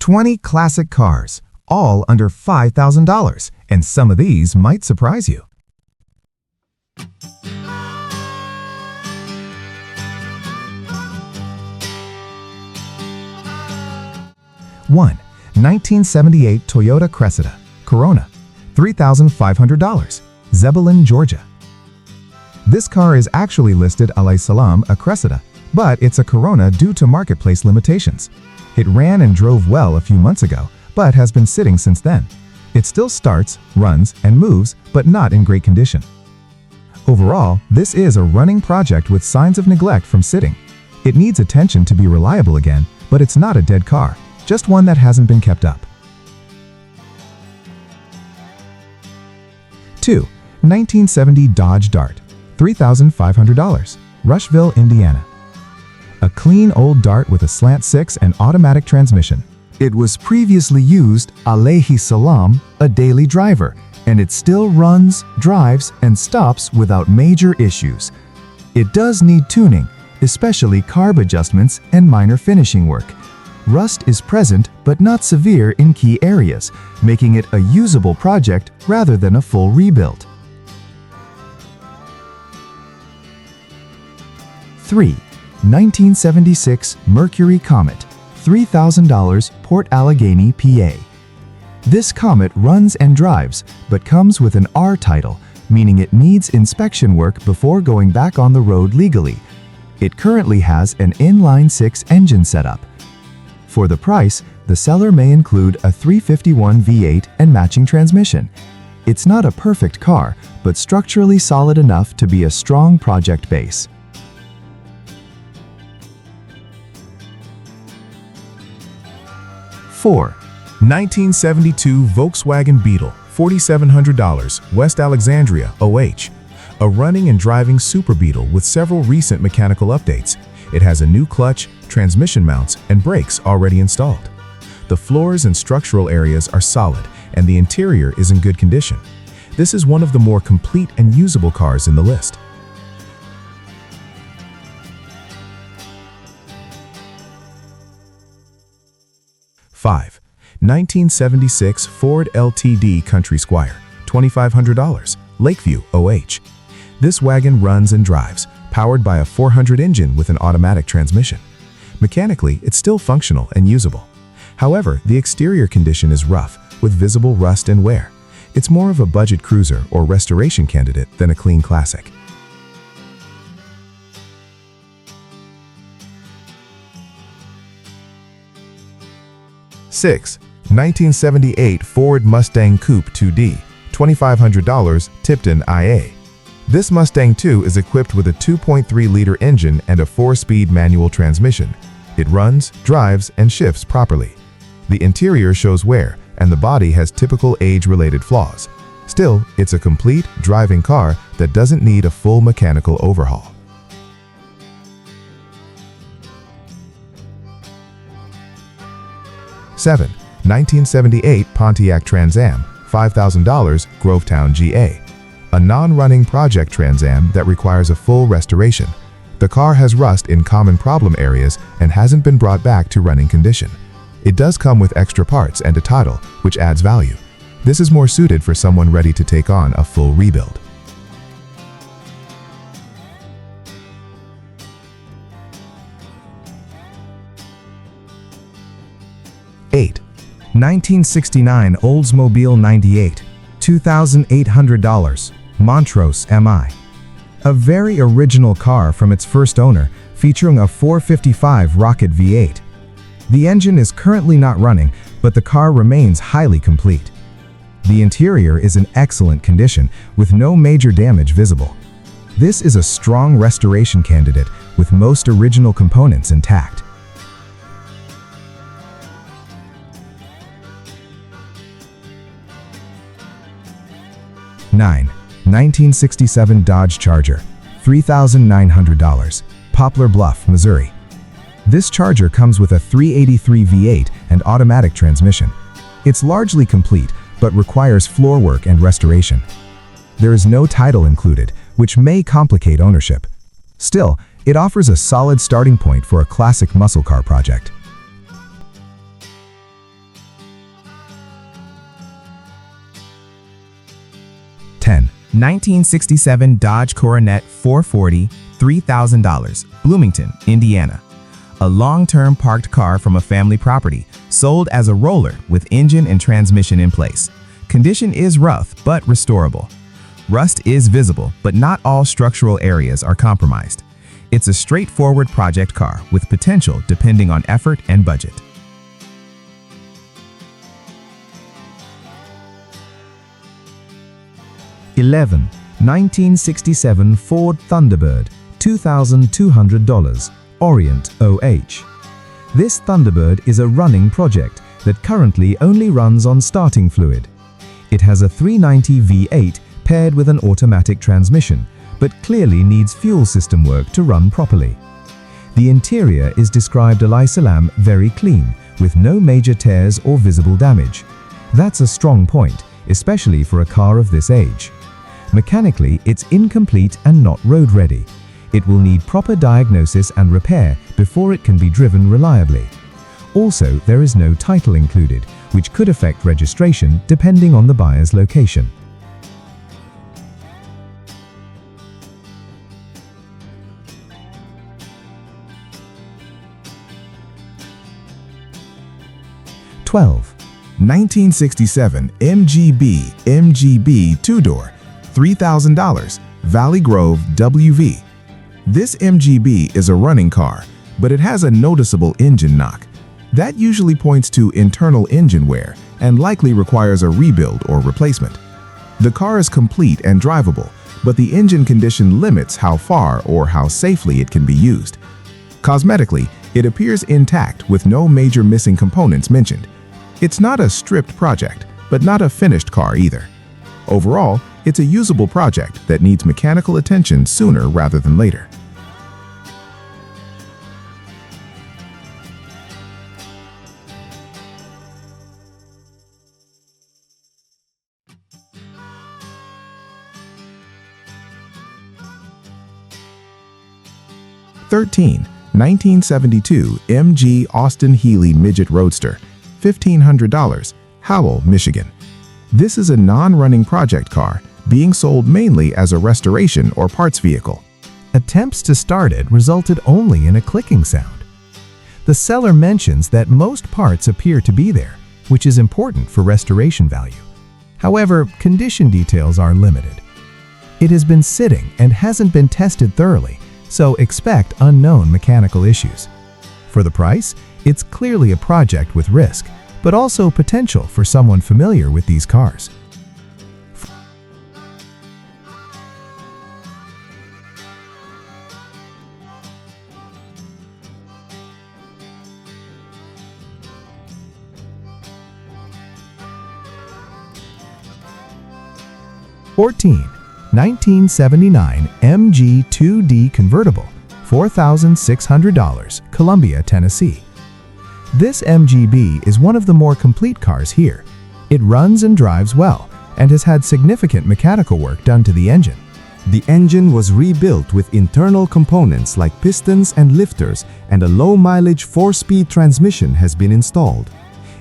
20 classic cars, all under $5,000, and some of these might surprise you. One, 1978 Toyota Cressida, Corona, $3,500, Zebulon, Georgia. This car is actually listed alayhi salam a Cressida, but it's a Corona due to marketplace limitations. It ran and drove well a few months ago, but has been sitting since then. It still starts, runs, and moves, but not in great condition. Overall, this is a running project with signs of neglect from sitting. It needs attention to be reliable again, but it's not a dead car, just one that hasn't been kept up. 2. 1970 Dodge Dart, $3,500, Rushville, Indiana. A clean old Dart with a slant 6 and automatic transmission. It was previously used, alayhi salam, a daily driver, and it still runs, drives, and stops without major issues. It does need tuning, especially carb adjustments and minor finishing work. Rust is present but not severe in key areas, making it a usable project rather than a full rebuild. 3. 1976 Mercury Comet, $3,000, Port Allegheny, PA. This Comet runs and drives, but comes with an R title, meaning it needs inspection work before going back on the road legally. It currently has an inline-6 engine setup. For the price, the seller may include a 351 V8 and matching transmission. It's not a perfect car, but structurally solid enough to be a strong project base. 4. 1972 Volkswagen Beetle, $4,700, West Alexandria, OH. A running and driving Super Beetle with several recent mechanical updates. It has a new clutch, transmission mounts, and brakes already installed. The floors and structural areas are solid, and the interior is in good condition. This is one of the more complete and usable cars in the list. Five. 1976 Ford LTD Country Squire, $2,500, Lakeview, OH. This wagon runs and drives, powered by a 400 engine with an automatic transmission. Mechanically, it's still functional and usable. However, the exterior condition is rough, with visible rust and wear. It's more of a budget cruiser or restoration candidate than a clean classic. 6. 1978 Ford Mustang Coupe 2D, $2,500, Tipton, IA. This Mustang 2 is equipped with a 2.3-liter engine and a 4-speed manual transmission. It runs, drives, and shifts properly. The interior shows wear, and the body has typical age-related flaws. Still, it's a complete, driving car that doesn't need a full mechanical overhaul. 7. 1978 Pontiac Trans Am, $5,000, Grovetown, GA. A non-running project Trans Am that requires a full restoration. The car has rust in common problem areas and hasn't been brought back to running condition. It does come with extra parts and a title, which adds value. This is more suited for someone ready to take on a full rebuild. 8. 1969 Oldsmobile 98, $2,800, Montrose, MI. A very original car from its first owner, featuring a 455 Rocket V8. The engine is currently not running, but the car remains highly complete. The interior is in excellent condition, with no major damage visible. This is a strong restoration candidate, with most original components intact. 9. 1967 Dodge Charger, $3,900, Poplar Bluff, Missouri. This Charger comes with a 383 V8 and automatic transmission. It's largely complete, but requires floor work and restoration. There is no title included, which may complicate ownership. Still, it offers a solid starting point for a classic muscle car project. 1967 Dodge Coronet 440, $3,000, Bloomington, Indiana. A long-term parked car from a family property, sold as a roller with engine and transmission in place. Condition is rough but restorable. Rust is visible, but not all structural areas are compromised. It's a straightforward project car with potential depending on effort and budget. (11) 1967 Ford Thunderbird, $2,200, Orient OH. This Thunderbird is a running project that currently only runs on starting fluid. It has a 390 V8 paired with an automatic transmission, but clearly needs fuel system work to run properly. The interior is described salam very clean, with no major tears or visible damage. That's a strong point, especially for a car of this age. Mechanically, it's incomplete and not road-ready. It will need proper diagnosis and repair before it can be driven reliably. Also, there is no title included, which could affect registration depending on the buyer's location. (12) 1967 MGB two-door, $3,000, Valley Grove WV. This MGB is a running car, but it has a noticeable engine knock. That usually points to internal engine wear and likely requires a rebuild or replacement. The car is complete and drivable, but the engine condition limits how far or how safely it can be used. Cosmetically, it appears intact with no major missing components mentioned. It's not a stripped project, but not a finished car either. Overall, it's a usable project that needs mechanical attention sooner rather than later. (13) 1972 MG Austin Healey Midget Roadster, $1,500, Howell, Michigan. This is a non-running project car being sold mainly as a restoration or parts vehicle. Attempts to start it resulted only in a clicking sound. The seller mentions that most parts appear to be there, which is important for restoration value. However, condition details are limited. It has been sitting and hasn't been tested thoroughly, so expect unknown mechanical issues. For the price, it's clearly a project with risk, but also potential for someone familiar with these cars. (14) 1979 MG 2D Convertible, $4,600, Columbia, Tennessee. This MGB is one of the more complete cars here. It runs and drives well, and has had significant mechanical work done to the engine. The engine was rebuilt with internal components like pistons and lifters, and a low-mileage 4-speed transmission has been installed.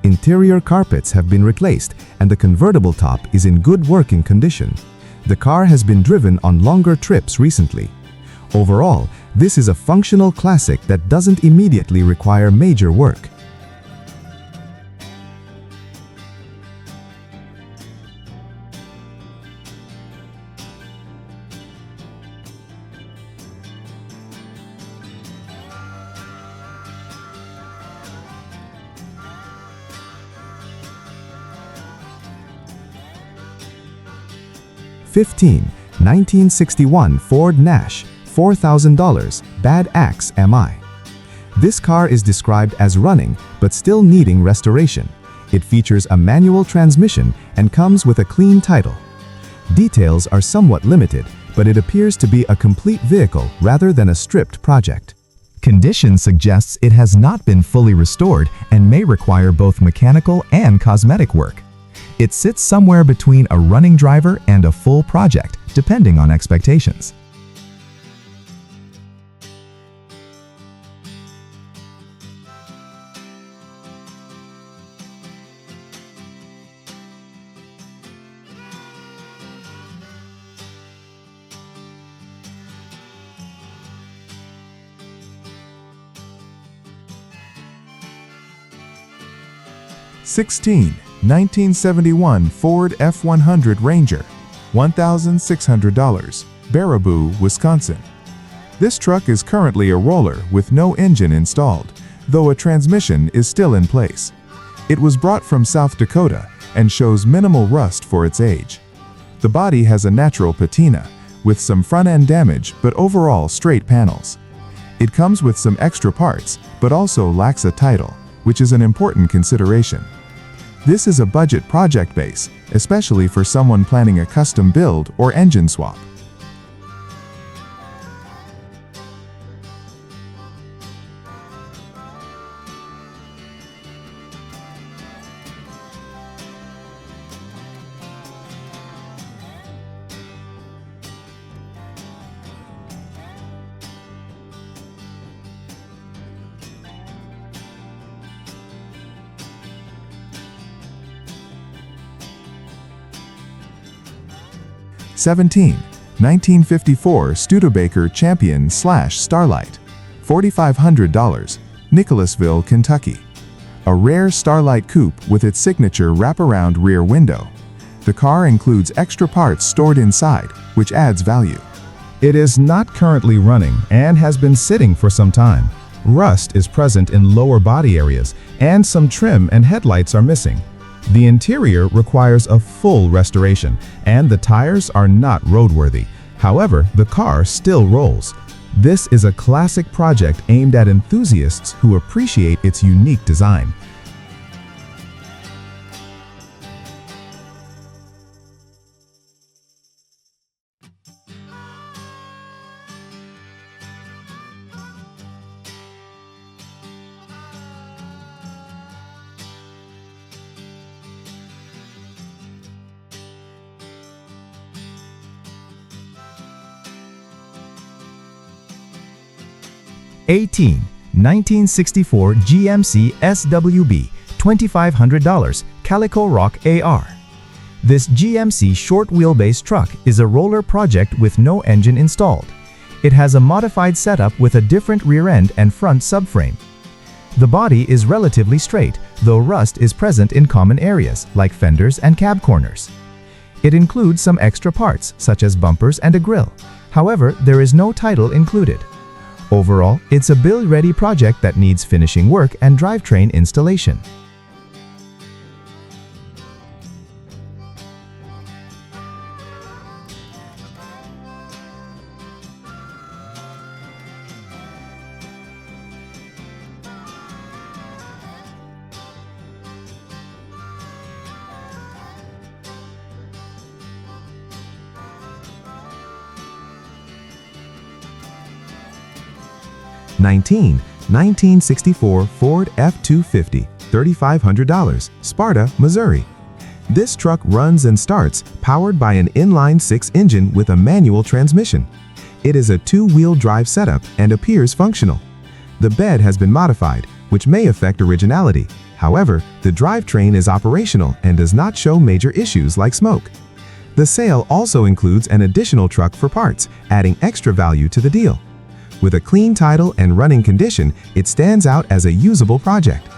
Interior carpets have been replaced, and the convertible top is in good working condition. The car has been driven on longer trips recently. Overall, this is a functional classic that doesn't immediately require major work. (15) 1961 Ford Nash, $4,000, Bad Axe MI. This car is described as running, but still needing restoration. It features a manual transmission and comes with a clean title. Details are somewhat limited, but it appears to be a complete vehicle rather than a stripped project. Condition suggests it has not been fully restored and may require both mechanical and cosmetic work. It sits somewhere between a running driver and a full project, depending on expectations. 16. 1971 Ford F-100 Ranger, $1,600, Baraboo, Wisconsin. This truck is currently a roller with no engine installed, though a transmission is still in place. It was brought from South Dakota and shows minimal rust for its age. The body has a natural patina, with some front-end damage but overall straight panels. It comes with some extra parts, but also lacks a title, which is an important consideration. This is a budget project base, especially for someone planning a custom build or engine swap. '17. 1954 Studebaker Champion / Starlight, $4,500, Nicholasville, Kentucky. A rare Starlight coupe with its signature wraparound rear window. The car includes extra parts stored inside, which adds value. It is not currently running and has been sitting for some time. Rust is present in lower body areas, and some trim and headlights are missing. The interior requires a full restoration, and the tires are not roadworthy. However, the car still rolls. This is a classic project aimed at enthusiasts who appreciate its unique design. '18. 1964 GMC SWB, $2,500, Calico Rock AR. This GMC short wheelbase truck is a roller project with no engine installed. It has a modified setup with a different rear end and front subframe. The body is relatively straight, though rust is present in common areas like fenders and cab corners. It includes some extra parts, such as bumpers and a grille. However, there is no title included. Overall, it's a build-ready project that needs finishing work and drivetrain installation. '19. 1964 Ford F-250, $3,500, Sparta, Missouri. This truck runs and starts powered by an inline-six engine with a manual transmission. It is a two-wheel drive setup and appears functional. The bed has been modified, which may affect originality. However, the drivetrain is operational and does not show major issues like smoke. The sale also includes an additional truck for parts, adding extra value to the deal. With a clean title and running condition, it stands out as a usable project.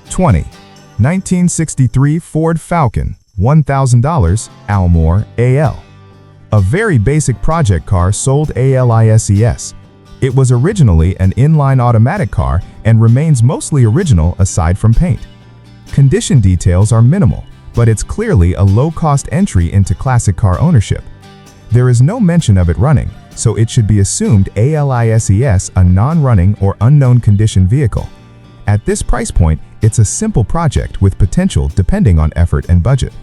'20. 1963 Ford Falcon, $1,000, Almore, AL. A very basic project car sold ALISES. It was originally an inline automatic car and remains mostly original aside from paint. Condition details are minimal, but it's clearly a low-cost entry into classic car ownership. There is no mention of it running, so it should be assumed ALISES a non-running or unknown condition vehicle. At this price point, it's a simple project with potential depending on effort and budget.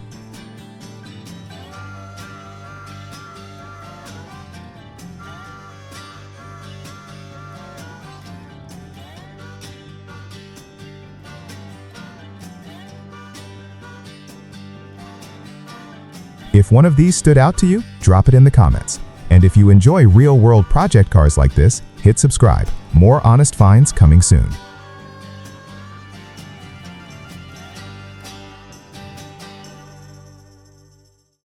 If one of these stood out to you, drop it in the comments. And if you enjoy real-world project cars like this, hit subscribe. More honest finds coming soon.